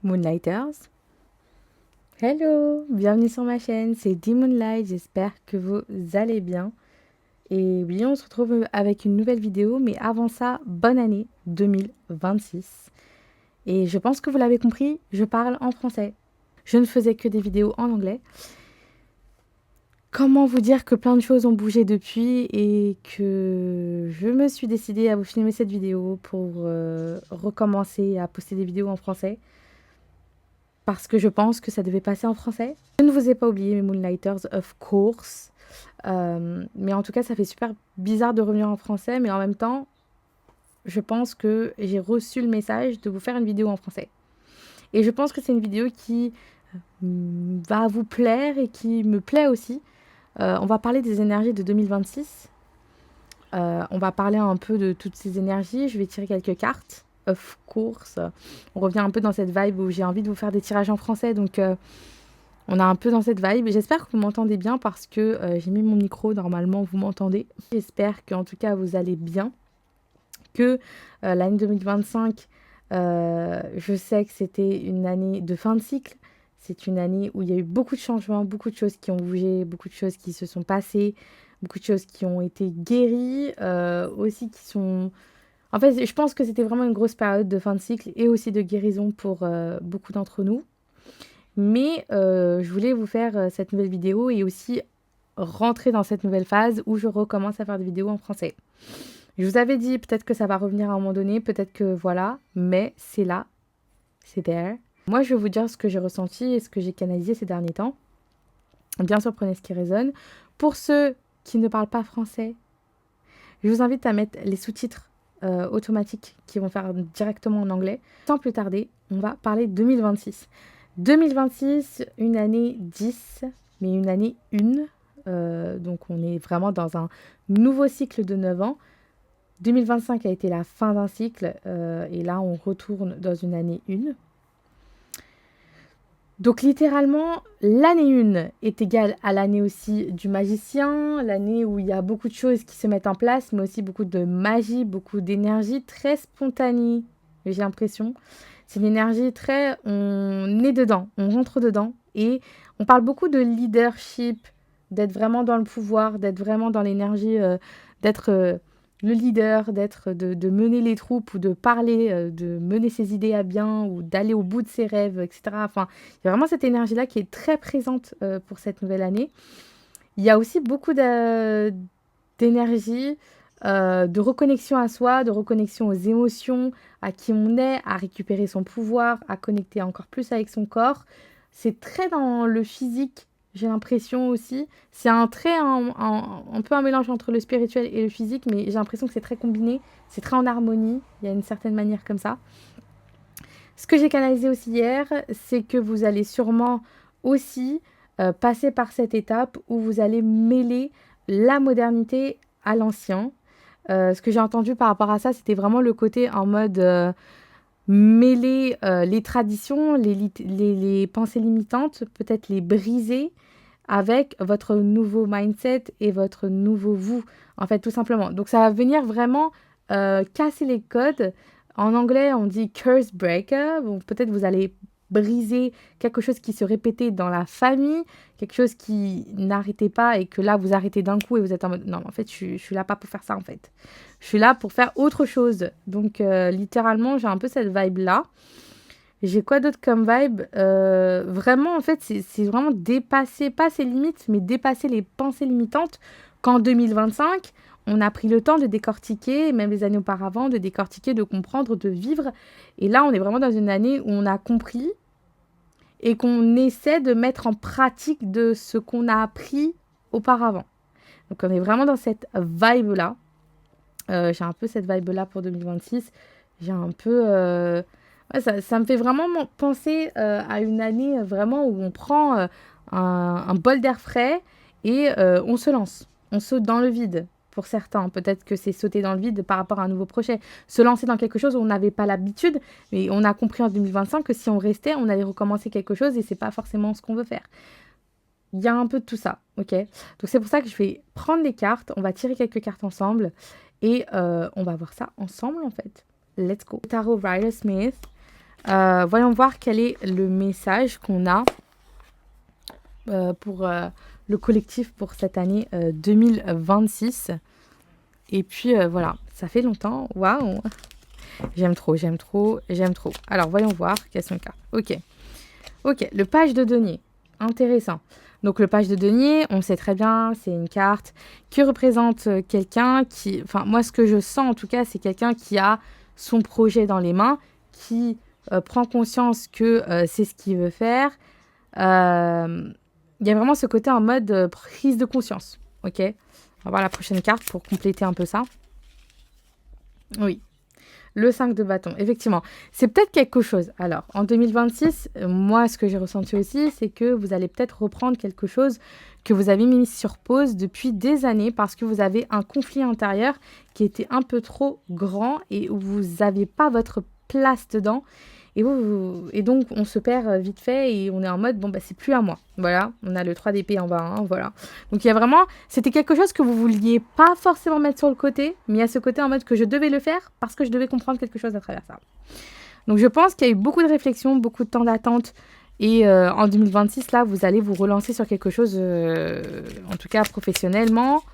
Moonlighters. Hello, bienvenue sur ma chaîne, c'est The Moonlight, j'espère que vous allez bien. Et oui, on se retrouve avec une nouvelle vidéo, mais avant ça, bonne année 2026. Et je pense que vous l'avez compris, je parle en français. Je ne faisais que des vidéos en anglais. Comment vous dire que plein de choses ont bougé depuis et que je me suis décidée à vous filmer cette vidéo pour recommencer à poster des vidéos en français. Parce que je pense que ça devait passer en français. Je ne vous ai pas oublié mes Moonlighters, of course. Mais en tout cas, ça fait super bizarre de revenir en français, mais en même temps, je pense que j'ai reçu le message de vous faire une vidéo en français. Et je pense que c'est une vidéo qui va vous plaire et qui me plaît aussi. On va parler des énergies de 2026. On va parler un peu de toutes ces énergies. Je vais tirer quelques cartes. Of course. On revient un peu dans cette vibe où j'ai envie de vous faire des tirages en français. Donc, on a un peu dans cette vibe. J'espère que vous m'entendez bien parce que j'ai mis mon micro. Normalement, vous m'entendez. J'espère qu'en tout cas, vous allez bien. Que l'année 2025, je sais que c'était une année de fin de cycle. C'est une année où il y a eu beaucoup de changements, beaucoup de choses qui ont bougé, beaucoup de choses qui se sont passées, beaucoup de choses qui ont été guéries, aussi qui sont... En fait, je pense que c'était vraiment une grosse période de fin de cycle et aussi de guérison pour beaucoup d'entre nous. Mais je voulais vous faire cette nouvelle vidéo et aussi rentrer dans cette nouvelle phase où je recommence à faire des vidéos en français. Je vous avais dit peut-être que ça va revenir à un moment donné, peut-être que voilà, mais c'est là, c'est there. Moi, je vais vous dire ce que j'ai ressenti et ce que j'ai canalisé ces derniers temps. Bien sûr, prenez ce qui résonne. Pour ceux qui ne parlent pas français, je vous invite à mettre les sous-titres automatiques qui vont faire directement en anglais. Sans plus tarder, on va parler 2026. 2026, une année 10, mais une année 1. Donc on est vraiment dans un nouveau cycle de 9 ans. 2025 a été la fin d'un cycle et là on retourne dans une année 1. Donc littéralement, l'année 1 est égale à l'année aussi du magicien, l'année où il y a beaucoup de choses qui se mettent en place, mais aussi beaucoup de magie, beaucoup d'énergie très spontanée, j'ai l'impression. C'est une énergie très... On est dedans, on rentre dedans et on parle beaucoup de leadership, d'être vraiment dans le pouvoir, d'être vraiment dans l'énergie, d'être... le leader, de mener les troupes ou de parler, de mener ses idées à bien ou d'aller au bout de ses rêves, etc. Enfin, il y a vraiment cette énergie-là qui est très présente pour cette nouvelle année. Il y a aussi beaucoup d'énergie, de reconnexion à soi, de reconnexion aux émotions, à qui on est, à récupérer son pouvoir, à connecter encore plus avec son corps. C'est très dans le physique, j'ai l'impression aussi. C'est un peu un mélange entre le spirituel et le physique, mais j'ai l'impression que c'est très combiné, c'est très en harmonie, il y a une certaine manière comme ça. Ce que j'ai canalisé aussi hier, c'est que vous allez sûrement aussi passer par cette étape où vous allez mêler la modernité à l'ancien. Ce que j'ai entendu par rapport à ça, c'était vraiment le côté en mode mêler les traditions, les pensées limitantes, peut-être les briser avec votre nouveau mindset et votre nouveau vous, en fait, tout simplement. Donc, ça va venir vraiment casser les codes. En anglais, on dit curse breaker. Bon, peut-être vous allez briser quelque chose qui se répétait dans la famille, quelque chose qui n'arrêtait pas et que là, vous arrêtez d'un coup et vous êtes en mode, non, en fait, je suis là pas pour faire ça, en fait. Je suis là pour faire autre chose. Donc, littéralement, j'ai un peu cette vibe-là. J'ai quoi d'autre comme vibe? Vraiment, en fait, c'est vraiment dépasser, pas ses limites, mais dépasser les pensées limitantes. Qu'en 2025, on a pris le temps de décortiquer, même les années auparavant, de décortiquer, de comprendre, de vivre. Et là, on est vraiment dans une année où on a compris et qu'on essaie de mettre en pratique de ce qu'on a appris auparavant. Donc, on est vraiment dans cette vibe-là. J'ai un peu cette vibe-là pour 2026. J'ai un peu... ouais, ça me fait vraiment penser à une année vraiment où on prend un bol d'air frais et on se lance. On saute dans le vide pour certains. Peut-être que c'est sauter dans le vide par rapport à un nouveau projet. Se lancer dans quelque chose où on n'avait pas l'habitude, mais on a compris en 2025 que si on restait, on allait recommencer quelque chose et c'est pas forcément ce qu'on veut faire. Il y a un peu de tout ça, ok? Donc c'est pour ça que je vais prendre les cartes, on va tirer quelques cartes ensemble et on va voir ça ensemble en fait. Let's go. Tarot Rider-Smith. Voyons voir quel est le message qu'on a pour le collectif pour cette année 2026. Et puis voilà, ça fait longtemps. Waouh! J'aime trop, j'aime trop, j'aime trop. Alors, voyons voir quelles sont les cartes. Ok, le page de denier. Intéressant. Donc, le page de denier, on sait très bien, c'est une carte qui représente quelqu'un qui... Enfin, moi, ce que je sens, en tout cas, c'est quelqu'un qui a son projet dans les mains, qui prend conscience que c'est ce qu'il veut faire. Il y a vraiment ce côté en mode prise de conscience. Ok? On va voir la prochaine carte pour compléter un peu ça. Oui. Le 5 de bâton, effectivement. C'est peut-être quelque chose. Alors, en 2026, moi, ce que j'ai ressenti aussi, c'est que vous allez peut-être reprendre quelque chose que vous avez mis sur pause depuis des années parce que vous avez un conflit intérieur qui était un peu trop grand et où vous n'avez pas votre place dedans. Et donc, on se perd vite fait et on est en mode, bon, bah, c'est plus à moi. Voilà, on a le 3 d'épée en bas, hein, voilà. Donc, il y a vraiment, c'était quelque chose que vous vouliez pas forcément mettre sur le côté, mais il y a ce côté en mode que je devais le faire parce que je devais comprendre quelque chose à travers ça. Donc, je pense qu'il y a eu beaucoup de réflexion, beaucoup de temps d'attente. Et en 2026, là, vous allez vous relancer sur quelque chose, en tout cas professionnellement.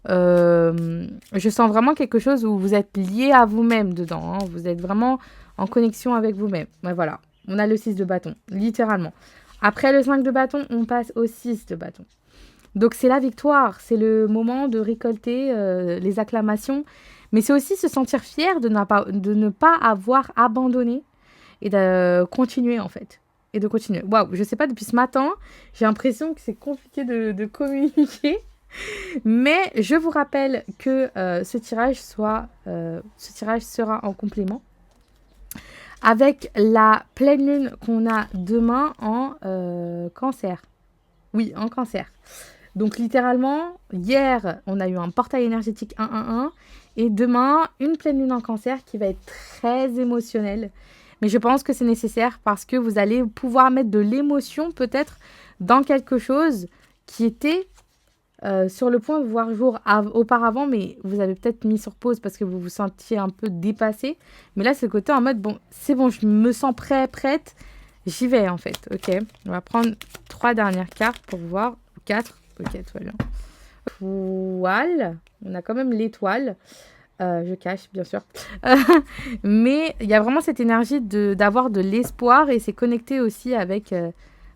Je sens vraiment quelque chose où vous êtes lié à vous-même dedans. Hein. Vous êtes vraiment en connexion avec vous-même. Ouais, voilà, on a le 6 de bâton, littéralement. Après le 5 de bâton, on passe au 6 de bâton. Donc c'est la victoire, c'est le moment de récolter les acclamations. Mais c'est aussi se sentir fier de ne pas avoir abandonné et de continuer en fait. Et de continuer. Waouh, je sais pas, depuis ce matin, j'ai l'impression que c'est compliqué de communiquer. Mais je vous rappelle que ce tirage sera en complément avec la pleine lune qu'on a demain en cancer. Oui, en cancer. Donc littéralement, hier, on a eu un portail énergétique 1-1-1 et demain, une pleine lune en cancer qui va être très émotionnelle. Mais je pense que c'est nécessaire parce que vous allez pouvoir mettre de l'émotion peut-être dans quelque chose qui était sur le point de voir jour auparavant, mais vous avez peut-être mis sur pause parce que vous vous sentiez un peu dépassé. Mais là, c'est le côté en mode, bon, c'est bon, je me sens prête, j'y vais en fait. Ok, on va prendre 3 dernières cartes pour voir. 4, ok, tout va bien. Étoile, on a quand même l'étoile. Je cache, bien sûr. Mais il y a vraiment cette énergie d'avoir de l'espoir et c'est connecté aussi avec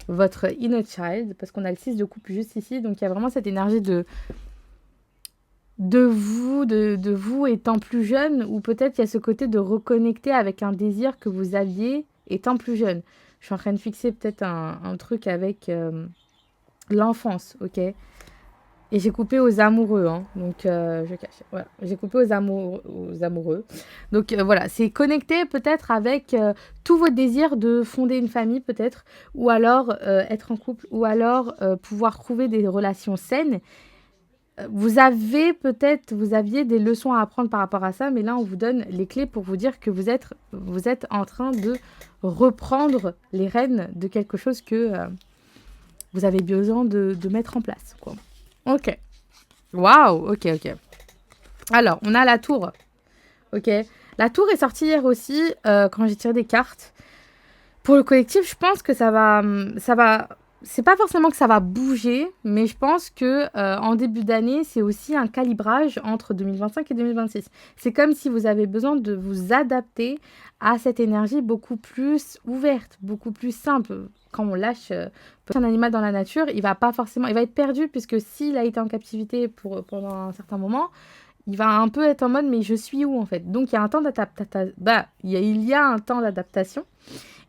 votre inner child, parce qu'on a le 6 de coupe juste ici. Donc, il y a vraiment cette énergie de vous étant plus jeune, ou peut-être il y a ce côté de reconnecter avec un désir que vous aviez étant plus jeune. Je suis en train de fixer peut-être un truc avec l'enfance, ok? Et j'ai coupé aux amoureux, hein. Donc je cache. Voilà. J'ai coupé aux amoureux. Donc voilà, c'est connecté peut-être avec tous vos désirs de fonder une famille peut-être, ou alors être en couple, ou alors pouvoir trouver des relations saines. Vous aviez des leçons à apprendre par rapport à ça, mais là on vous donne les clés pour vous dire que vous êtes en train de reprendre les rênes de quelque chose que vous avez besoin de mettre en place, quoi. Ok. Waouh, ok. Alors, on a la tour. Ok. La tour est sortie hier aussi, quand j'ai tiré des cartes. Pour le collectif, je pense que ça va... C'est pas forcément que ça va bouger, mais je pense que en début d'année, c'est aussi un calibrage entre 2025 et 2026. C'est comme si vous avez besoin de vous adapter à cette énergie beaucoup plus ouverte, beaucoup plus simple. Quand on lâche un animal dans la nature, il va être perdu puisque s'il a été en captivité pendant un certain moment, il va un peu être en mode mais je suis où en fait. Donc il y a un temps d'adaptation. Il y a un temps d'adaptation.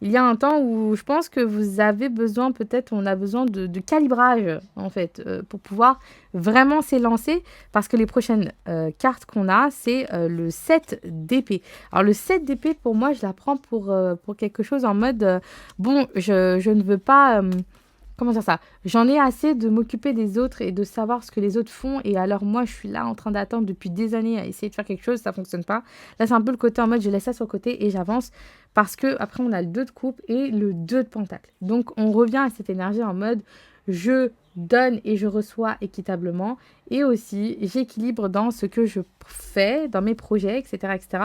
Il y a un temps où je pense que vous avez besoin, on a besoin de calibrage, en fait, pour pouvoir vraiment s'élancer, parce que les prochaines cartes qu'on a, c'est le 7 d'épée. Alors, le 7 d'épée, pour moi, je la prends pour quelque chose en mode, bon, je ne veux pas... comment dire ça? J'en ai assez de m'occuper des autres et de savoir ce que les autres font. Et alors, moi, je suis là en train d'attendre depuis des années à essayer de faire quelque chose. Ça fonctionne pas. Là, c'est un peu le côté en mode je laisse ça sur le côté et j'avance. Parce que après, on a le 2 de coupe et le 2 de pentacle. Donc, on revient à cette énergie en mode je donne et je reçois équitablement. Et aussi, j'équilibre dans ce que je fais, dans mes projets, etc., etc.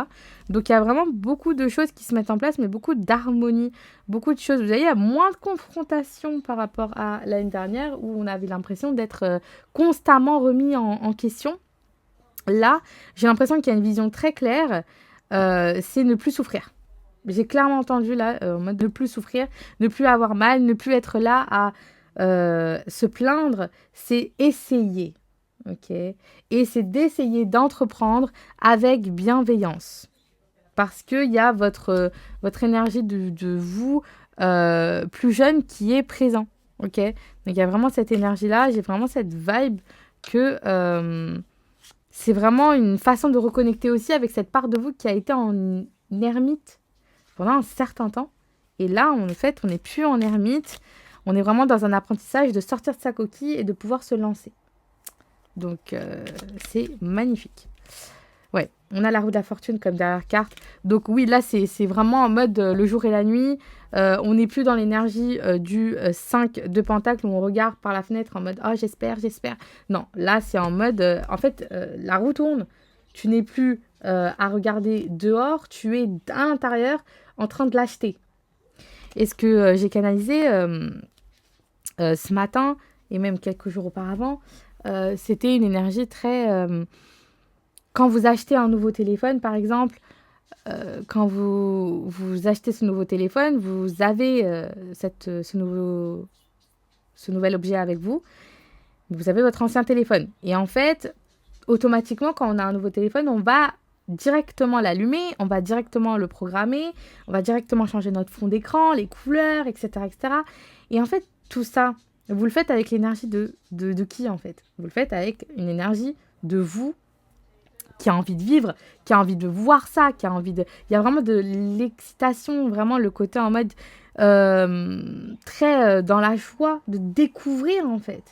Donc, il y a vraiment beaucoup de choses qui se mettent en place, mais beaucoup d'harmonie, beaucoup de choses. Vous voyez, il y a moins de confrontation par rapport à l'année dernière où on avait l'impression d'être constamment remis en question. Là, j'ai l'impression qu'il y a une vision très claire, c'est ne plus souffrir. J'ai clairement entendu là, en mode ne plus souffrir, ne plus avoir mal, ne plus être là à se plaindre, c'est essayer. Ok. Et c'est d'essayer d'entreprendre avec bienveillance. Parce qu'il y a votre énergie de vous plus jeune qui est présent. Ok. Donc il y a vraiment cette énergie-là, j'ai vraiment cette vibe que c'est vraiment une façon de reconnecter aussi avec cette part de vous qui a été en ermite pendant un certain temps. Et là, en fait, on n'est plus en ermite. On est vraiment dans un apprentissage de sortir de sa coquille et de pouvoir se lancer. Donc, c'est magnifique. Ouais, on a la roue de la fortune comme dernière carte. Donc oui, là, c'est vraiment en mode le jour et la nuit. On n'est plus dans l'énergie du 5 de pentacle où on regarde par la fenêtre en mode « Ah, j'espère, j'espère ». Non, là, c'est en mode… en fait, la roue tourne. Tu n'es plus à regarder dehors. Tu es à l'intérieur en train de l'acheter. Et ce que j'ai canalisé ce matin et même quelques jours auparavant, c'était une énergie très… quand vous achetez un nouveau téléphone, par exemple, quand vous achetez ce nouveau téléphone, vous avez ce nouvel objet avec vous. Vous avez votre ancien téléphone. Et en fait, automatiquement, quand on a un nouveau téléphone, on va directement l'allumer, on va directement le programmer, on va directement changer notre fond d'écran, les couleurs, etc., etc. Et en fait, tout ça, vous le faites avec l'énergie de qui, en fait? Vous le faites avec une énergie de vous qui a envie de vivre, qui a envie de voir ça, qui a envie de… Il y a vraiment de l'excitation, vraiment le côté en mode très dans la joie de découvrir, en fait.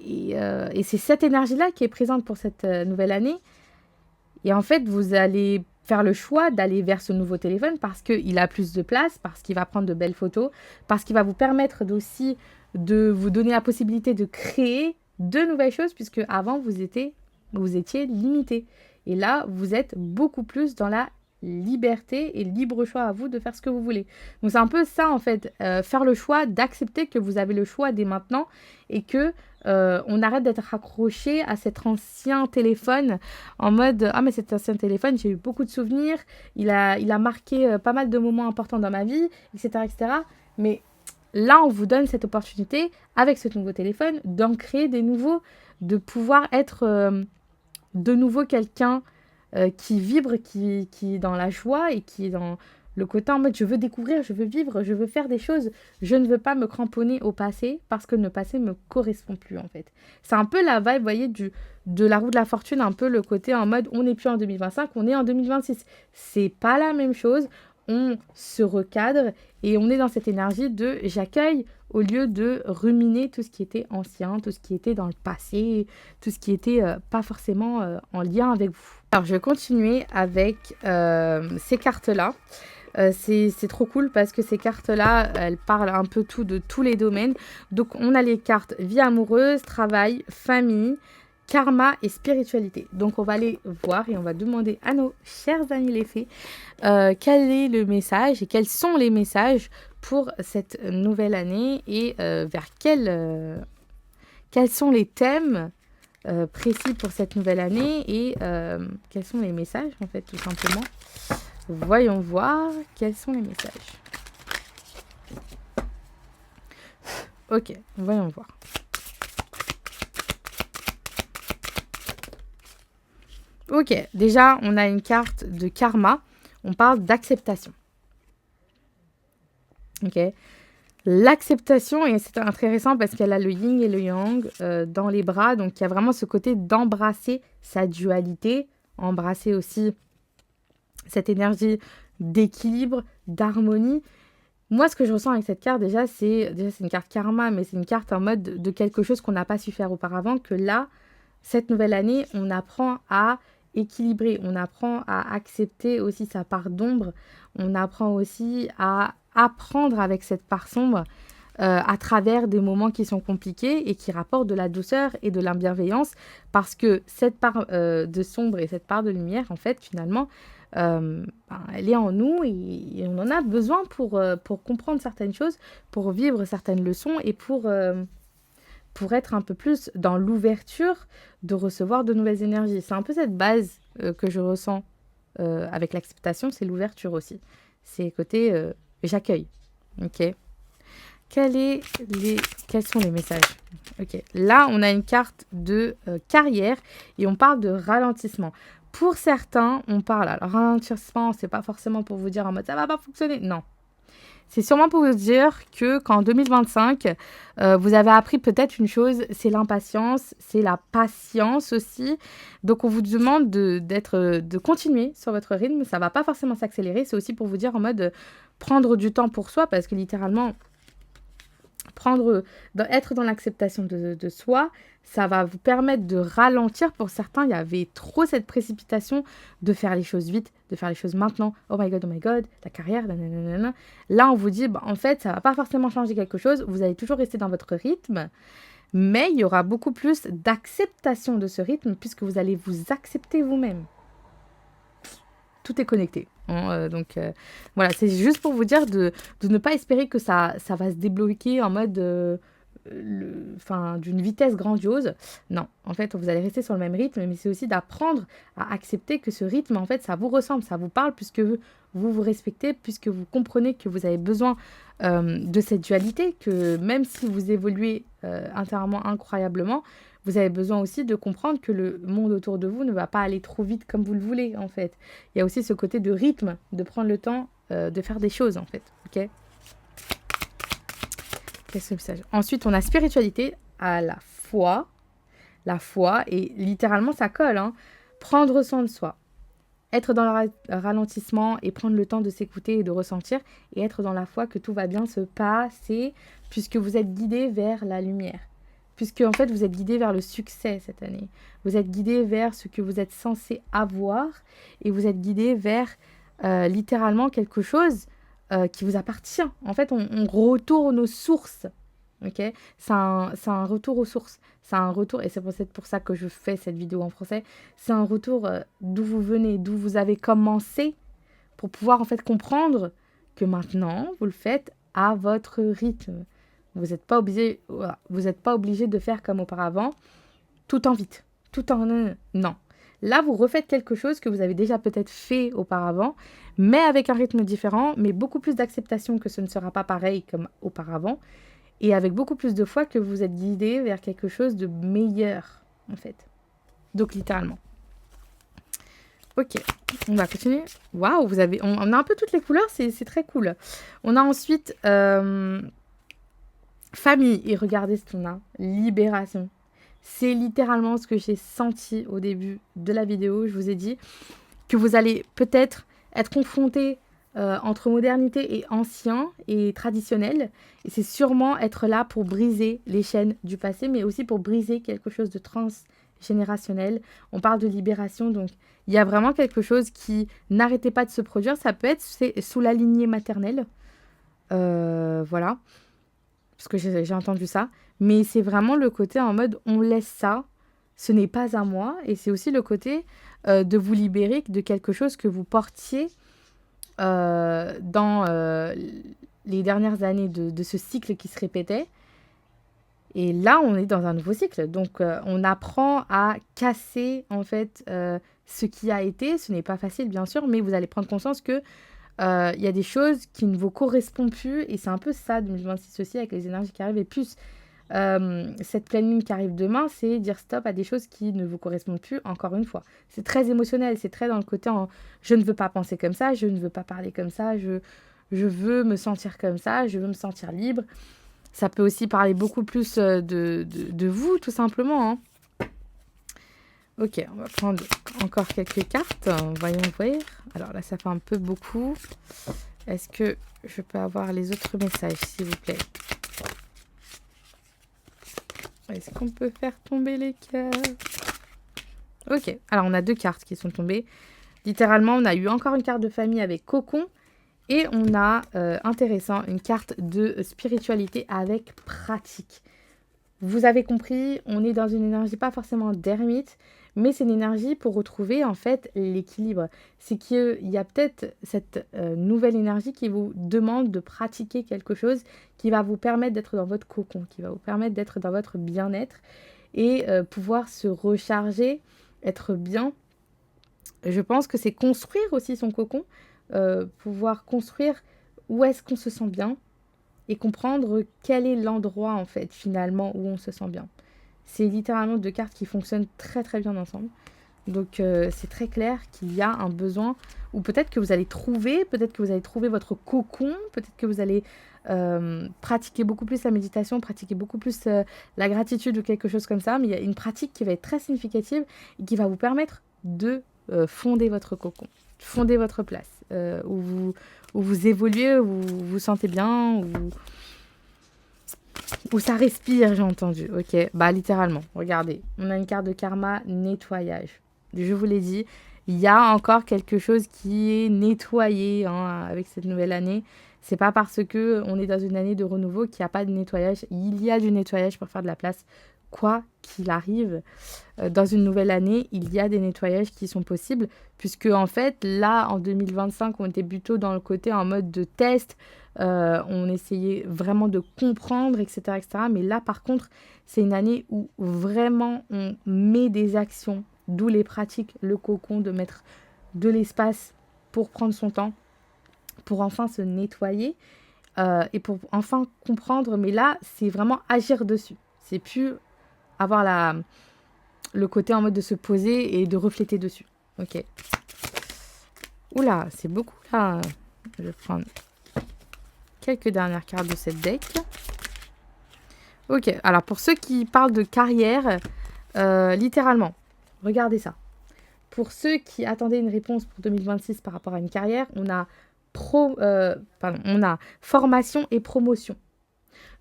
Et c'est cette énergie-là qui est présente pour cette nouvelle année. Et en fait, vous allez faire le choix d'aller vers ce nouveau téléphone parce qu'il a plus de place, parce qu'il va prendre de belles photos, parce qu'il va vous permettre aussi de vous donner la possibilité de créer de nouvelles choses, puisque avant, vous étiez limité. Et là, vous êtes beaucoup plus dans la liberté et libre choix à vous de faire ce que vous voulez. Donc c'est un peu ça en fait, faire le choix d'accepter que vous avez le choix dès maintenant et que on arrête d'être accroché à cet ancien téléphone en mode ah mais cet ancien téléphone j'ai eu beaucoup de souvenirs, il a marqué pas mal de moments importants dans ma vie, etc., etc. Mais là on vous donne cette opportunité avec ce nouveau téléphone d'en créer des nouveaux, de pouvoir être de nouveau quelqu'un qui vibre, qui est dans la joie et qui est dans le côté en mode je veux découvrir, je veux vivre, je veux faire des choses, je ne veux pas me cramponner au passé parce que le passé me correspond plus en fait. C'est un peu la vibe, vous voyez, de la roue de la fortune, un peu le côté en mode on n'est plus en 2025, on est en 2026. C'est pas la même chose, on se recadre et on est dans cette énergie de j'accueille au lieu de ruminer tout ce qui était ancien, tout ce qui était dans le passé, tout ce qui était pas forcément en lien avec vous. Alors, je vais continuer avec ces cartes-là. C'est trop cool parce que ces cartes-là, elles parlent un peu tout de tous les domaines. Donc, on a les cartes vie amoureuse, travail, famille, karma et spiritualité. Donc, on va aller voir et on va demander à nos chers amis les fées quel est le message et quels sont les messages pour cette nouvelle année et vers quels sont les thèmes précis pour cette nouvelle année et quels sont les messages en fait tout simplement. Voyons voir quels sont les messages. Ok, voyons voir. Ok, déjà on a une carte de karma, on parle d'acceptation. Ok, l'acceptation, et c'est intéressant parce qu'elle a le yin et le yang dans les bras, donc il y a vraiment ce côté d'embrasser sa dualité, embrasser aussi cette énergie d'équilibre, d'harmonie. Moi, ce que je ressens avec cette carte, déjà c'est une carte karma, mais c'est une carte en mode de quelque chose qu'on n'a pas su faire auparavant, que là, cette nouvelle année, on apprend à équilibrer, on apprend à accepter aussi sa part d'ombre, on apprend aussi à apprendre avec cette part sombre à travers des moments qui sont compliqués et qui rapportent de la douceur et de la bienveillance, parce que cette part de sombre et cette part de lumière, en fait, finalement, elle est en nous et on en a besoin pour comprendre certaines choses, pour vivre certaines leçons et pour être un peu plus dans l'ouverture de recevoir de nouvelles énergies. C'est un peu cette base que je ressens avec l'acceptation, c'est l'ouverture aussi. C'est côté j'accueille. Ok. Quels sont les messages? Ok. Là, on a une carte de carrière et on parle de ralentissement. Pour certains, on parle. Alors, ralentissement, c'est pas forcément pour vous dire en mode ça va pas fonctionner. Non. C'est sûrement pour vous dire que qu'en 2025, vous avez appris peut-être une chose, c'est l'impatience, c'est la patience aussi. Donc, on vous demande de continuer sur votre rythme. Ça ne va pas forcément s'accélérer. C'est aussi pour vous dire en mode prendre du temps pour soi, parce que littéralement, être dans l'acceptation de soi, ça va vous permettre de ralentir. Pour certains, il y avait trop cette précipitation de faire les choses vite, de faire les choses maintenant. Oh my god, la carrière, nanana. Là, on vous dit, en fait, ça va pas forcément changer quelque chose. Vous allez toujours rester dans votre rythme, mais il y aura beaucoup plus d'acceptation de ce rythme puisque vous allez vous accepter vous-même. Tout est connecté. Donc voilà, c'est juste pour vous dire de ne pas espérer que ça va se débloquer en mode d'une vitesse grandiose. Non, en fait, vous allez rester sur le même rythme, mais c'est aussi d'apprendre à accepter que ce rythme, en fait, ça vous ressemble, ça vous parle, puisque vous respectez, puisque vous comprenez que vous avez besoin de cette dualité, que même si vous évoluez intérieurement incroyablement, vous avez besoin aussi de comprendre que le monde autour de vous ne va pas aller trop vite comme vous le voulez, en fait. Il y a aussi ce côté de rythme, de prendre le temps de faire des choses, en fait. Ok ? Qu'est-ce que message ? Ensuite, on a spiritualité à la foi. La foi, et littéralement, ça colle. Hein. Prendre soin de soi. Être dans le ralentissement et prendre le temps de s'écouter et de ressentir. Et être dans la foi que tout va bien se passer puisque vous êtes guidé vers la lumière. Puisque en fait vous êtes guidé vers le succès cette année. Vous êtes guidé vers ce que vous êtes censé avoir et vous êtes guidé vers littéralement quelque chose qui vous appartient. En fait, on retourne aux sources. Okay, c'est un retour aux sources. C'est un retour, et c'est pour ça que je fais cette vidéo en français. C'est un retour d'où vous venez, d'où vous avez commencé, pour pouvoir en fait comprendre que maintenant vous le faites à votre rythme. Vous n'êtes pas obligé de faire comme auparavant, tout en vite, tout en... Non. Là, vous refaites quelque chose que vous avez déjà peut-être fait auparavant, mais avec un rythme différent, mais beaucoup plus d'acceptation que ce ne sera pas pareil comme auparavant, et avec beaucoup plus de foi que vous êtes guidé vers quelque chose de meilleur, en fait. Donc, littéralement. Ok, on va continuer. Waouh, on a un peu toutes les couleurs, c'est très cool. On a ensuite... famille, et regardez ce qu'on a, libération. C'est littéralement ce que j'ai senti au début de la vidéo. Je vous ai dit que vous allez peut-être être confronté entre modernité et ancien et traditionnel. Et c'est sûrement être là pour briser les chaînes du passé, mais aussi pour briser quelque chose de transgénérationnel. On parle de libération, donc il y a vraiment quelque chose qui n'arrêtait pas de se produire. Ça peut être sous la lignée maternelle. Voilà. Parce que j'ai entendu ça, mais c'est vraiment le côté en mode on laisse ça, ce n'est pas à moi, et c'est aussi le côté de vous libérer de quelque chose que vous portiez dans les dernières années de ce cycle qui se répétait. Et là, on est dans un nouveau cycle, donc on apprend à casser en fait ce qui a été. Ce n'est pas facile bien sûr, mais vous allez prendre conscience que il y a des choses qui ne vous correspondent plus, et c'est un peu ça 2026 aussi avec les énergies qui arrivent, et plus cette pleine lune qui arrive demain, c'est dire stop à des choses qui ne vous correspondent plus. Encore une fois, c'est très émotionnel, c'est très dans le côté je ne veux pas penser comme ça, je ne veux pas parler comme ça, je veux me sentir comme ça, je veux me sentir libre. Ça peut aussi parler beaucoup plus de vous, tout simplement, hein. Ok, on va prendre encore quelques cartes. Voyons voir. Alors là, ça fait un peu beaucoup. Est-ce que je peux avoir les autres messages, s'il vous plaît? Est-ce qu'on peut faire tomber les cartes? Ok, alors on a deux cartes qui sont tombées. Littéralement, on a eu encore une carte de famille avec Cocon Et on a, intéressant, une carte de spiritualité avec pratique. Vous avez compris, on est dans une énergie pas forcément d'ermite, mais c'est une énergie pour retrouver en fait l'équilibre. C'est qu'il y a peut-être cette nouvelle énergie qui vous demande de pratiquer quelque chose qui va vous permettre d'être dans votre cocon, qui va vous permettre d'être dans votre bien-être et pouvoir se recharger, être bien. Je pense que c'est construire aussi son cocon, pouvoir construire où est-ce qu'on se sent bien et comprendre quel est l'endroit en fait finalement où on se sent bien. C'est littéralement deux cartes qui fonctionnent très très bien ensemble. Donc c'est très clair qu'il y a un besoin, ou peut-être que vous allez trouver, votre cocon, peut-être que vous allez pratiquer beaucoup plus la méditation, pratiquer beaucoup plus la gratitude ou quelque chose comme ça, mais il y a une pratique qui va être très significative et qui va vous permettre de fonder votre cocon, fonder votre place, où vous évoluez, où vous vous sentez bien, où ça respire, j'ai entendu. Ok, bah littéralement, regardez, on a une carte de karma, nettoyage. Je vous l'ai dit, il y a encore quelque chose qui est nettoyé avec cette nouvelle année. C'est pas parce que on est dans une année de renouveau qu'il n'y a pas de nettoyage. Il y a du nettoyage pour faire de la place. Quoi qu'il arrive, dans une nouvelle année, il y a des nettoyages qui sont possibles, puisque en fait, là, en 2025, on était plutôt dans le côté en mode de test, on essayait vraiment de comprendre, etc., etc. Mais là, par contre, c'est une année où vraiment on met des actions, d'où les pratiques, le cocon, de mettre de l'espace pour prendre son temps, pour enfin se nettoyer et pour enfin comprendre. Mais là, c'est vraiment agir dessus. C'est plus avoir le côté en mode de se poser et de refléter dessus. Ok. Oula, c'est beaucoup là. Je vais prendre quelques dernières cartes de cette deck. Ok, alors pour ceux qui parlent de carrière, littéralement, regardez ça. Pour ceux qui attendaient une réponse pour 2026 par rapport à une carrière, on a formation et promotion.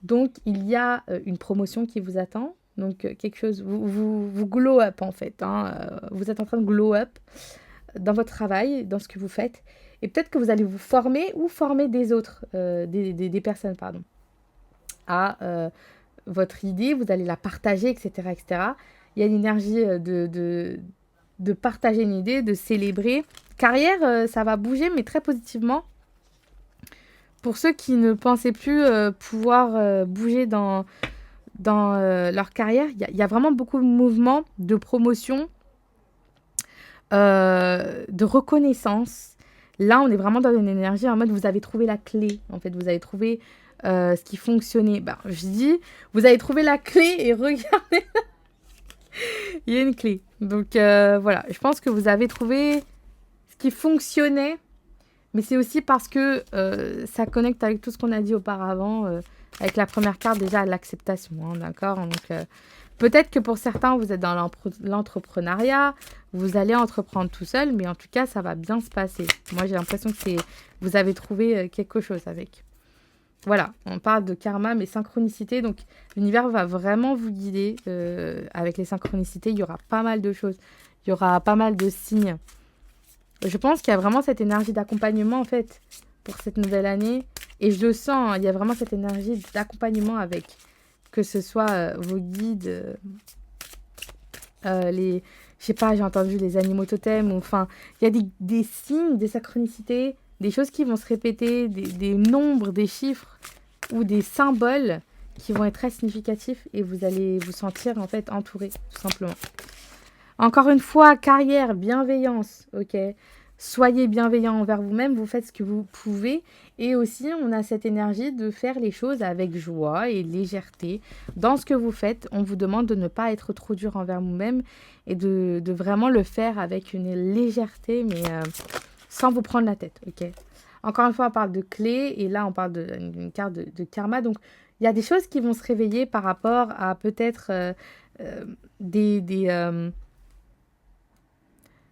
Donc, il y a une promotion qui vous attend. Donc, quelque chose, vous glow up en fait. Vous êtes en train de glow up dans votre travail, dans ce que vous faites. Et peut-être que vous allez vous former ou former des autres, des personnes, pardon, à votre idée. Vous allez la partager, etc., etc. Il y a l'énergie de partager une idée, de célébrer. Carrière, ça va bouger, mais très positivement. Pour ceux qui ne pensaient plus pouvoir bouger dans leur carrière, il y a vraiment beaucoup de mouvements de promotion, de reconnaissance. Là, on est vraiment dans une énergie en mode vous avez trouvé la clé. En fait, vous avez trouvé ce qui fonctionnait. Ben, je dis, vous avez trouvé la clé et regardez, il y a une clé. Donc voilà, je pense que vous avez trouvé ce qui fonctionnait. Mais c'est aussi parce que ça connecte avec tout ce qu'on a dit auparavant, avec la première carte déjà, l'acceptation, d'accord. Donc peut-être que pour certains, vous êtes dans l'entrepreneuriat, vous allez entreprendre tout seul, mais en tout cas, ça va bien se passer. Moi, j'ai l'impression que vous avez trouvé quelque chose avec. Voilà, on parle de karma, mais synchronicité. Donc l'univers va vraiment vous guider avec les synchronicités. Il y aura pas mal de choses, il y aura pas mal de signes. Je pense qu'il y a vraiment cette énergie d'accompagnement, en fait, pour cette nouvelle année. Et je le sens, il y a vraiment cette énergie d'accompagnement avec, que ce soit vos guides, je sais pas, j'ai entendu les animaux totems, enfin, il y a des signes, des synchronicités, des choses qui vont se répéter, des nombres, des chiffres ou des symboles qui vont être très significatifs et vous allez vous sentir, en fait, entouré, tout simplement. Encore une fois, carrière, bienveillance, ok. Soyez bienveillant envers vous-même, vous faites ce que vous pouvez. Et aussi, on a cette énergie de faire les choses avec joie et légèreté. Dans ce que vous faites, on vous demande de ne pas être trop dur envers vous-même et de vraiment le faire avec une légèreté, mais sans vous prendre la tête, ok. Encore une fois, on parle de clés et là, on parle d'une carte de karma. Donc, il y a des choses qui vont se réveiller par rapport à peut-être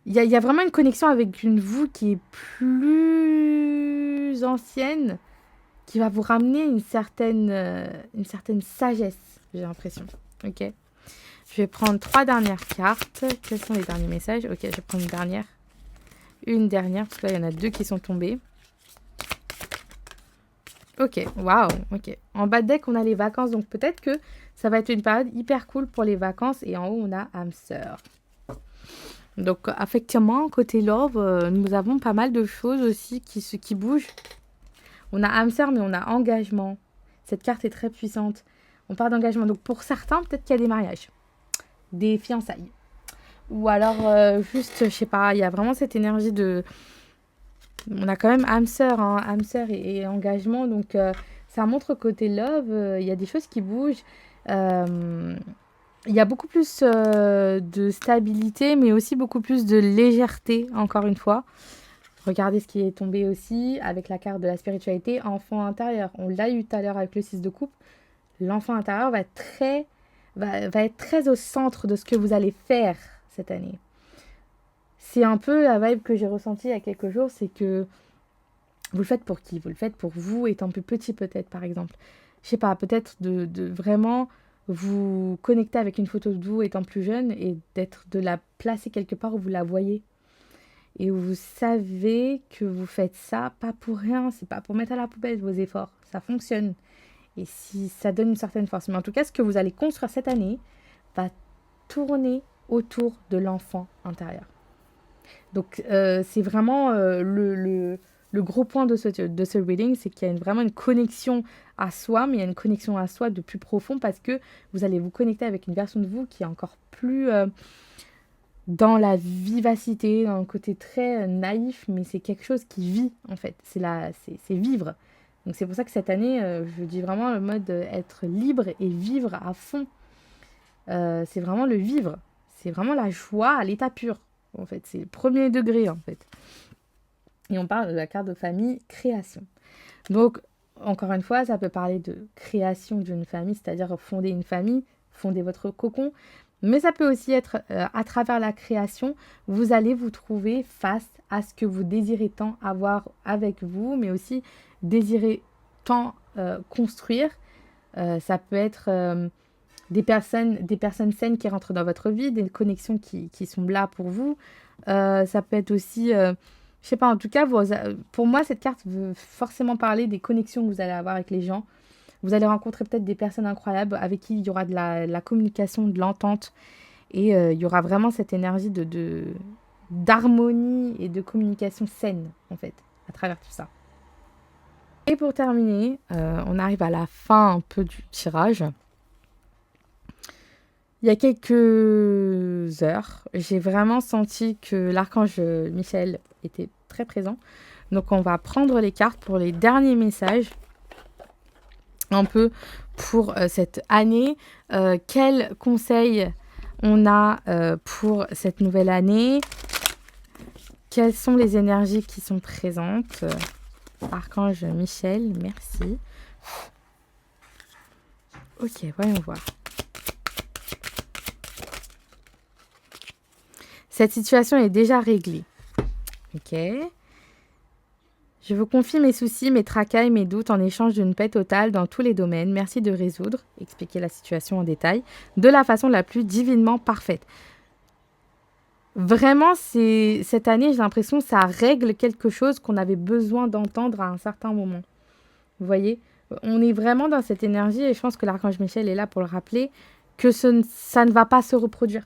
il y a vraiment une connexion avec une vous qui est plus ancienne, qui va vous ramener une certaine sagesse, j'ai l'impression. Ok. Je vais prendre 3 dernières cartes. Quels sont les derniers messages? Ok, je vais prendre une dernière. Une dernière, parce que là, il y en a 2 qui sont tombés. Ok, waouh, ok. En bas de deck, on a les vacances, donc peut-être que ça va être une période hyper cool pour les vacances. Et en haut, on a Hamster. Donc, effectivement, côté love, nous avons pas mal de choses aussi qui bougent. On a Hamster, mais on a engagement. Cette carte est très puissante. On parle d'engagement. Donc, pour certains, peut-être qu'il y a des mariages, des fiançailles. Ou alors, juste, je sais pas, il y a vraiment cette énergie de... On a quand même Hamster, hein, Hamster et engagement. Donc, ça montre côté love, il y a des choses qui bougent. Euh, Il y a beaucoup plus de stabilité, mais aussi beaucoup plus de légèreté, encore une fois. Regardez ce qui est tombé aussi avec la carte de la spiritualité, enfant intérieur. On l'a eu tout à l'heure avec le 6 de coupe. L'enfant intérieur va être très au centre de ce que vous allez faire cette année. C'est un peu la vibe que j'ai ressentie il y a quelques jours, c'est que vous le faites pour qui? Vous le faites pour vous, étant plus petit peut-être, par exemple. Je sais pas, peut-être de vraiment vous connecter avec une photo de vous étant plus jeune et de la placer quelque part où vous la voyez. Et où vous savez que vous faites ça pas pour rien, c'est pas pour mettre à la poubelle vos efforts. Ça fonctionne. Et si ça donne une certaine force. Mais en tout cas, ce que vous allez construire cette année va tourner autour de l'enfant intérieur. Donc, c'est vraiment le gros point de ce reading, c'est qu'il y a vraiment une connexion à soi, mais il y a une connexion à soi de plus profond parce que vous allez vous connecter avec une version de vous qui est encore plus dans la vivacité, dans le côté très naïf, mais c'est quelque chose qui vit en fait. C'est vivre. Donc c'est pour ça que cette année, je dis vraiment le mode être libre et vivre à fond. C'est vraiment le vivre. C'est vraiment la joie à l'état pur. En fait, c'est le premier degré en fait. Et on parle de la carte de famille création. Donc, encore une fois, ça peut parler de création d'une famille, c'est-à-dire fonder une famille, fonder votre cocon. Mais ça peut aussi être à travers la création, vous allez vous trouver face à ce que vous désirez tant avoir avec vous, mais aussi désirez tant construire. Ça peut être des personnes saines qui rentrent dans votre vie, des connexions qui sont là pour vous. Ça peut être aussi, je sais pas, en tout cas, pour moi, cette carte veut forcément parler des connexions que vous allez avoir avec les gens. Vous allez rencontrer peut-être des personnes incroyables avec qui il y aura de la communication, de l'entente. Et il y aura vraiment cette énergie d'harmonie et de communication saine, en fait, à travers tout ça. Et pour terminer, on arrive à la fin un peu du tirage. Il y a quelques heures, j'ai vraiment senti que l'archange Michel était très présent. Donc on va prendre les cartes pour les derniers messages, un peu pour cette année. Quels conseils on a pour cette nouvelle année? Quelles sont les énergies qui sont présentes? Archange Michel, merci. Ok, voyons voir. Cette situation est déjà réglée. Ok. Je vous confie mes soucis, mes tracas et mes doutes en échange d'une paix totale dans tous les domaines. Merci de résoudre, expliquer la situation en détail, de la façon la plus divinement parfaite. Vraiment, cette année, j'ai l'impression que ça règle quelque chose qu'on avait besoin d'entendre à un certain moment. Vous voyez, on est vraiment dans cette énergie et je pense que l'archange Michel est là pour le rappeler que ça ne va pas se reproduire.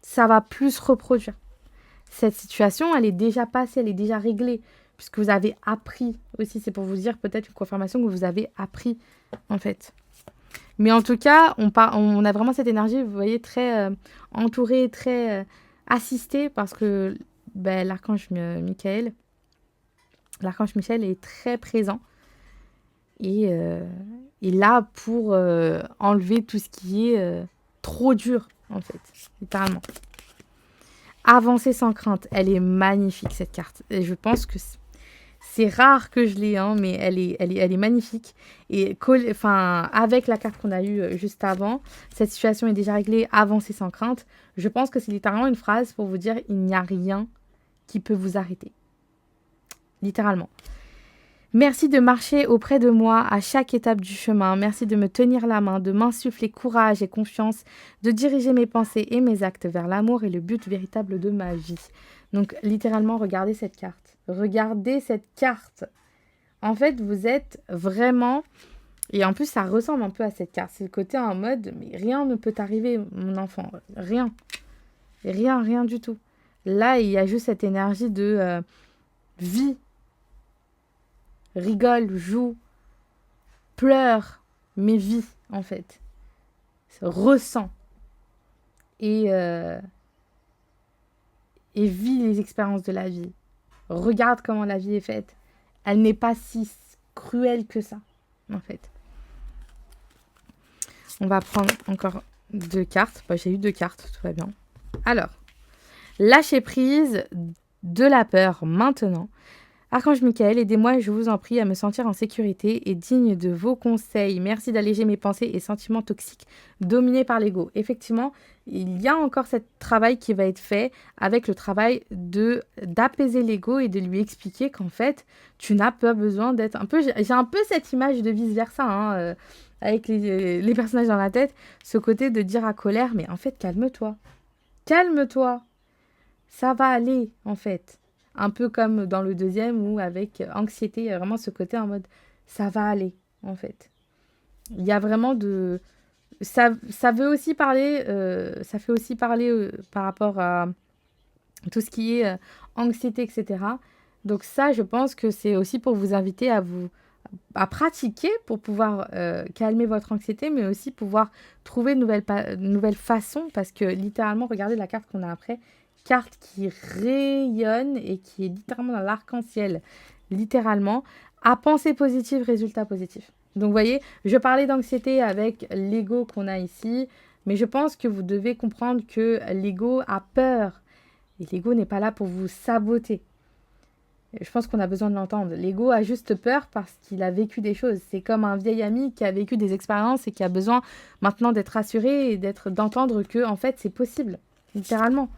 Ça va plus se reproduire. Cette situation, elle est déjà passée, elle est déjà réglée, puisque vous avez appris aussi. C'est pour vous dire peut-être une confirmation que vous avez appris, en fait. Mais en tout cas, on a vraiment cette énergie, vous voyez, très entourée, très assistée, parce que l'archange Michel est très présent et est là pour enlever tout ce qui est trop dur, en fait, littéralement. Avancer sans crainte, elle est magnifique cette carte. Et je pense que c'est rare que je l'ai, hein, mais elle est magnifique. Et avec la carte qu'on a eue juste avant, cette situation est déjà réglée, avancer sans crainte. Je pense que c'est littéralement une phrase pour vous dire il n'y a rien qui peut vous arrêter. Littéralement. Merci de marcher auprès de moi à chaque étape du chemin. Merci de me tenir la main, de m'insuffler courage et confiance, de diriger mes pensées et mes actes vers l'amour et le but véritable de ma vie. Donc, littéralement, regardez cette carte. Regardez cette carte. En fait, vous êtes vraiment... Et en plus, ça ressemble un peu à cette carte. C'est le côté en mode, mais rien ne peut t'arriver, mon enfant. Rien. Rien, rien du tout. Là, il y a juste cette énergie de vie. Rigole, joue, pleure, mais vis, en fait. Ressent. Et vis les expériences de la vie. Regarde comment la vie est faite. Elle n'est pas si cruelle que ça, en fait. On va prendre encore 2 cartes. Bah, j'ai eu 2 cartes, tout va bien. Alors, lâchez prise de la peur maintenant. Archange Michael, aidez-moi, je vous en prie, à me sentir en sécurité et digne de vos conseils. Merci d'alléger mes pensées et sentiments toxiques dominés par l'ego. Effectivement, il y a encore ce travail qui va être fait avec le travail d'apaiser l'ego et de lui expliquer qu'en fait, tu n'as pas besoin d'être un peu... J'ai un peu cette image de vice-versa, hein, avec les personnages dans la tête, ce côté de dire à colère, mais en fait, calme-toi. Calme-toi. Ça va aller, en fait. Un peu comme dans le deuxième où avec anxiété, il y a vraiment ce côté en mode ça va aller, en fait. Il y a vraiment de... Ça veut aussi parler, ça fait aussi parler par rapport à tout ce qui est anxiété, etc. Donc ça, je pense que c'est aussi pour vous inviter à pratiquer pour pouvoir calmer votre anxiété, mais aussi pouvoir trouver de nouvelles façons, parce que littéralement, regardez la carte qu'on a après, carte qui rayonne et qui est littéralement dans l'arc-en-ciel, littéralement, à pensée positive, résultat positif. Donc, vous voyez, je parlais d'anxiété avec l'ego qu'on a ici, mais je pense que vous devez comprendre que l'ego a peur. Et l'ego n'est pas là pour vous saboter. Je pense qu'on a besoin de l'entendre. L'ego a juste peur parce qu'il a vécu des choses. C'est comme un vieil ami qui a vécu des expériences et qui a besoin maintenant d'être rassuré et d'entendre que, en fait, c'est possible, littéralement.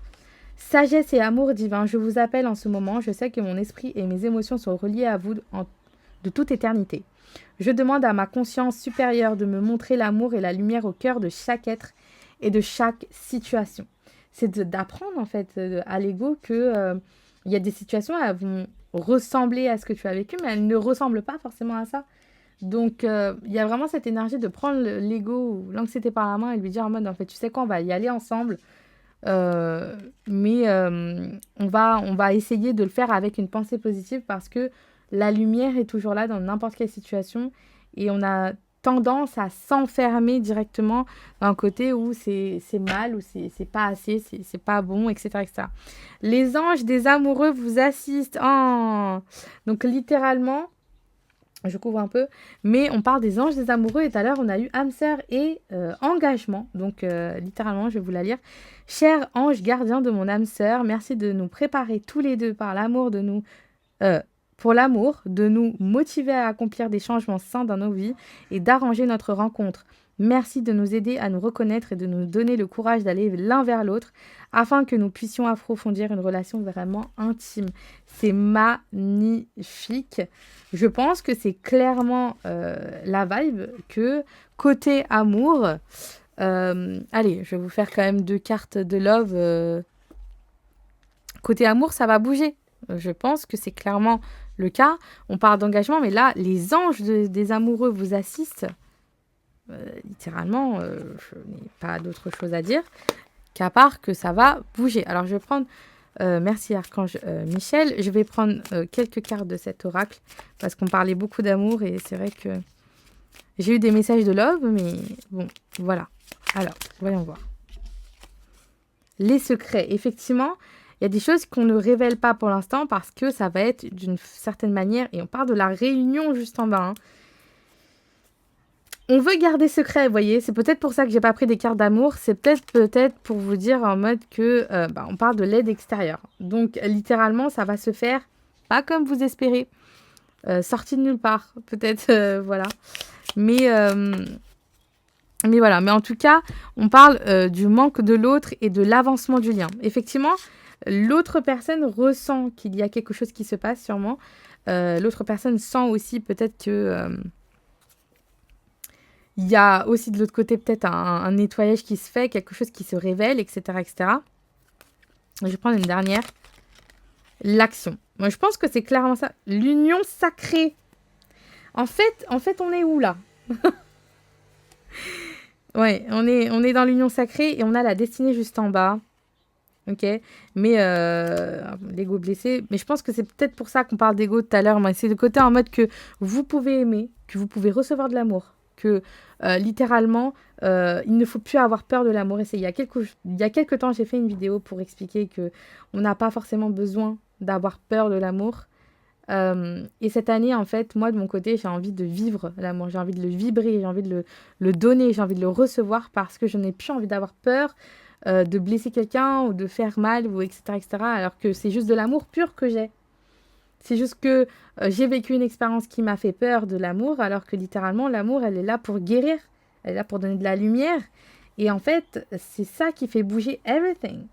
Sagesse et amour divin, je vous appelle en ce moment. Je sais que mon esprit et mes émotions sont reliés à vous de toute éternité. Je demande à ma conscience supérieure de me montrer l'amour et la lumière au cœur de chaque être et de chaque situation. C'est d'apprendre, en fait, à l'ego que il y a des situations, elles vont ressembler à ce que tu as vécu, mais elles ne ressemblent pas forcément à ça. Donc, il y a vraiment cette énergie de prendre l'ego ou l'anxiété par la main et lui dire en mode, en fait, tu sais quoi, on va y aller ensemble. Mais on va essayer de le faire avec une pensée positive parce que la lumière est toujours là dans n'importe quelle situation et on a tendance à s'enfermer directement d'un côté où c'est mal, où c'est pas assez, c'est pas bon, etc., etc. Les anges des amoureux vous assistent. Oh, donc littéralement, je couvre un peu, mais on parle des anges des amoureux et tout à l'heure on a eu âme sœur et engagement, donc littéralement je vais vous la lire. Cher ange gardien de mon âme sœur, merci de nous préparer tous les deux par l'amour de nous, pour l'amour, de nous motiver à accomplir des changements sains dans nos vies et d'arranger notre rencontre. Merci de nous aider à nous reconnaître et de nous donner le courage d'aller l'un vers l'autre afin que nous puissions approfondir une relation vraiment intime. C'est magnifique. Je pense que c'est clairement la vibe que côté amour... allez, je vais vous faire quand même 2 cartes de love. Côté amour, ça va bouger. Je pense que c'est clairement le cas. On parle d'engagement, mais là, les anges des amoureux vous assistent. Littéralement, je n'ai pas d'autre chose à dire qu'à part que ça va bouger. Alors, je vais prendre... merci Archange Michel. Je vais prendre quelques cartes de cet oracle parce qu'on parlait beaucoup d'amour et c'est vrai que j'ai eu des messages de love, mais bon, voilà. Alors, voyons voir. Les secrets. Effectivement, il y a des choses qu'on ne révèle pas pour l'instant parce que ça va être d'une certaine manière, et on parle de la réunion juste en bas, hein. On veut garder secret, vous voyez. C'est peut-être pour ça que j'ai pas pris des cartes d'amour. C'est peut-être pour vous dire en mode que on parle de l'aide extérieure. Donc, littéralement, ça va se faire pas comme vous espérez. Sorti de nulle part. Peut-être, voilà. Mais voilà. Mais en tout cas, on parle du manque de l'autre et de l'avancement du lien. Effectivement, l'autre personne ressent qu'il y a quelque chose qui se passe, sûrement. L'autre personne sent aussi peut-être que... il y a aussi de l'autre côté peut-être un nettoyage qui se fait, quelque chose qui se révèle, etc., etc. Je vais prendre une dernière. L'action. Moi, je pense que c'est clairement ça. L'union sacrée En fait, on est où là? Ouais, on est dans l'union sacrée et on a la destinée juste en bas. Ok, mais l'ego blessé. Mais je pense que c'est peut-être pour ça qu'on parle d'ego tout à l'heure. Moi, c'est le côté en mode que vous pouvez aimer, que vous pouvez recevoir de l'amour, que littéralement, il ne faut plus avoir peur de l'amour. Et il y a quelques temps, j'ai fait une vidéo pour expliquer que on n'a pas forcément besoin d'avoir peur de l'amour. Et cette année, en fait, moi, de mon côté, j'ai envie de vivre l'amour. J'ai envie de le vibrer, j'ai envie de le donner, j'ai envie de le recevoir parce que je n'ai plus envie d'avoir peur de blesser quelqu'un ou de faire mal, ou etc., etc. Alors que c'est juste de l'amour pur que j'ai. C'est juste que j'ai vécu une expérience qui m'a fait peur de l'amour, alors que littéralement, l'amour, elle est là pour guérir. Elle est là pour donner de la lumière. Et en fait, c'est ça qui fait bouger everything.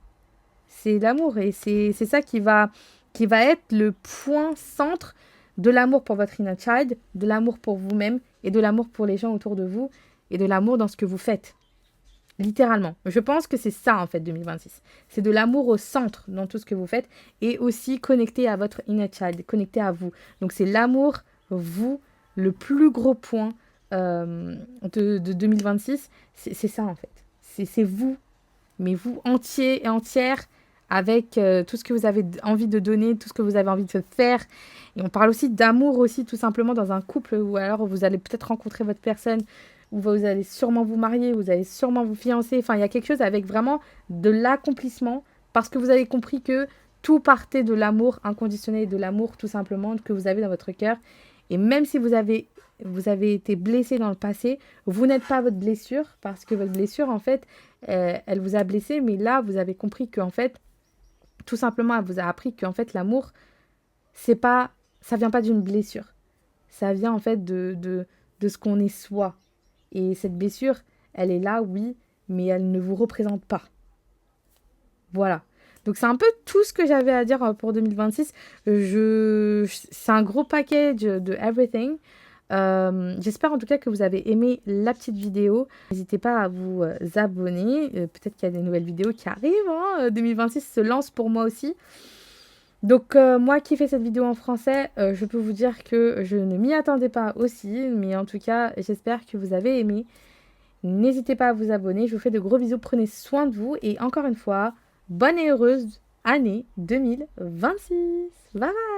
C'est l'amour. Et c'est ça qui va être le point centre de l'amour pour votre inner child, de l'amour pour vous-même et de l'amour pour les gens autour de vous et de l'amour dans ce que vous faites. Littéralement. Je pense que c'est ça, en fait, 2026. C'est de l'amour au centre dans tout ce que vous faites et aussi connecté à votre inner child, connecté à vous. Donc, c'est l'amour, vous, le plus gros point de 2026. C'est ça, en fait. C'est vous, mais vous entier et entière avec tout ce que vous avez envie de donner, tout ce que vous avez envie de faire. Et on parle aussi d'amour aussi, tout simplement, dans un couple, ou alors vous allez peut-être rencontrer votre personne, ou vous allez sûrement vous marier, vous allez sûrement vous fiancer. Enfin, il y a quelque chose avec vraiment de l'accomplissement, parce que vous avez compris que tout partait de l'amour inconditionnel, de l'amour tout simplement que vous avez dans votre cœur. Et même si vous avez été blessé dans le passé, vous n'êtes pas votre blessure, parce que votre blessure, en fait, elle vous a blessé, mais là, vous avez compris qu'en fait, tout simplement, elle vous a appris qu'en fait, l'amour, ça vient pas d'une blessure. Ça vient en fait de ce qu'on est soi. Et cette blessure, elle est là, oui, mais elle ne vous représente pas. Voilà. Donc c'est un peu tout ce que j'avais à dire pour 2026. C'est un gros package de everything. J'espère en tout cas que vous avez aimé la petite vidéo. N'hésitez pas à vous abonner. Peut-être qu'il y a des nouvelles vidéos qui arrivent. 2026 se lance pour moi aussi. Donc moi qui fais cette vidéo en français, je peux vous dire que je ne m'y attendais pas aussi. Mais en tout cas, j'espère que vous avez aimé. N'hésitez pas à vous abonner. Je vous fais de gros bisous. Prenez soin de vous. Et encore une fois, bonne et heureuse année 2026. Bye bye.